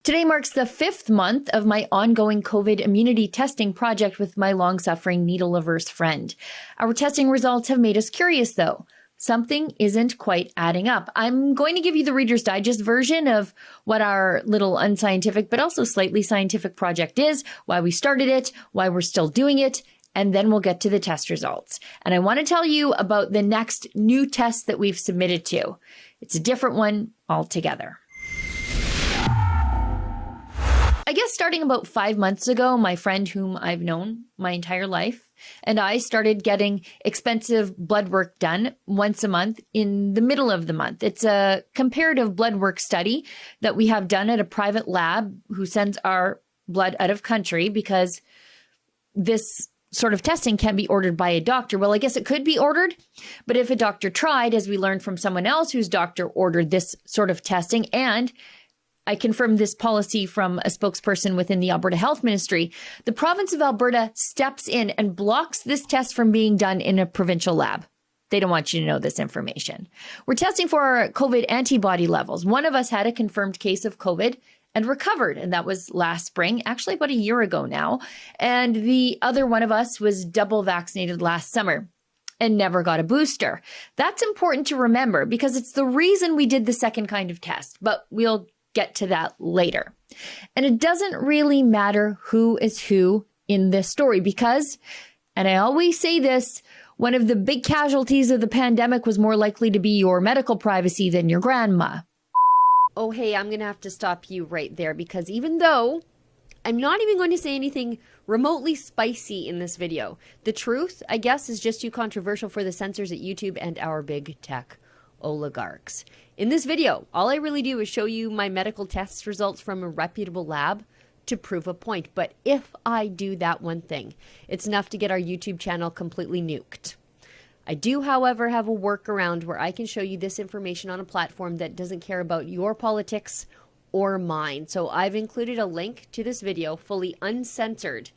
Today marks the 5th month of my ongoing COVID immunity testing project with my long-suffering needle-averse friend. Our testing results have made us curious, though. Something isn't quite adding up. I'm going to give you the Reader's Digest version of what our little unscientific but also slightly scientific project is, why we started it, why we're still doing it, and then we'll get to the test results. And I want to tell you about the next new test that we've submitted to. It's a different one altogether. I guess starting about 5 months ago, my friend whom I've known my entire life and I started getting expensive blood work done once a month in the middle of the month. It's a comparative blood work study that we have done at a private lab who sends our blood out of country because this sort of testing can't be ordered by a doctor. Well, I guess it could be ordered, but if a doctor tried, as we learned from someone else whose doctor ordered this sort of testing, and I confirmed this policy from a spokesperson within the Alberta Health Ministry, the province of Alberta steps in and blocks this test from being done in a provincial lab. They don't want you to know this information. We're testing for our COVID antibody levels. One of us had a confirmed case of COVID and recovered, and that was last spring, actually about a year ago now. And the other one of us was double vaccinated last summer and never got a booster. That's important to remember because it's the reason we did the second kind of test, but we'll get to that later. And it doesn't really matter who is who in this story because, and I always say this, one of the big casualties of the pandemic was more likely to be your medical privacy than your grandma. Oh, hey, I'm going to have to stop you right there because even though I'm not even going to say anything remotely spicy in this video, the truth, I guess, is just too controversial for the censors at YouTube and our big tech oligarchs. In this video, all I really do is show you my medical test results from a reputable lab to prove a point. But if I do that one thing, it's enough to get our YouTube channel completely nuked. I do, however, have a workaround where I can show you this information on a platform that doesn't care about your politics or mine. So I've included a link to this video, fully uncensored,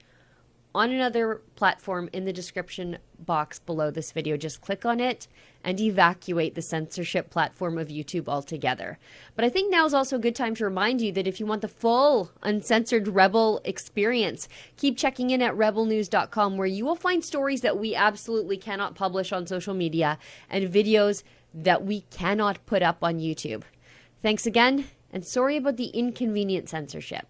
on another platform in the description box below this video. Just click on it and evacuate the censorship platform of YouTube altogether. But I think now is also a good time to remind you that if you want the full uncensored Rebel experience, keep checking in at rebelnews.com where you will find stories that we absolutely cannot publish on social media and videos that we cannot put up on YouTube. Thanks again, and sorry about the inconvenient censorship.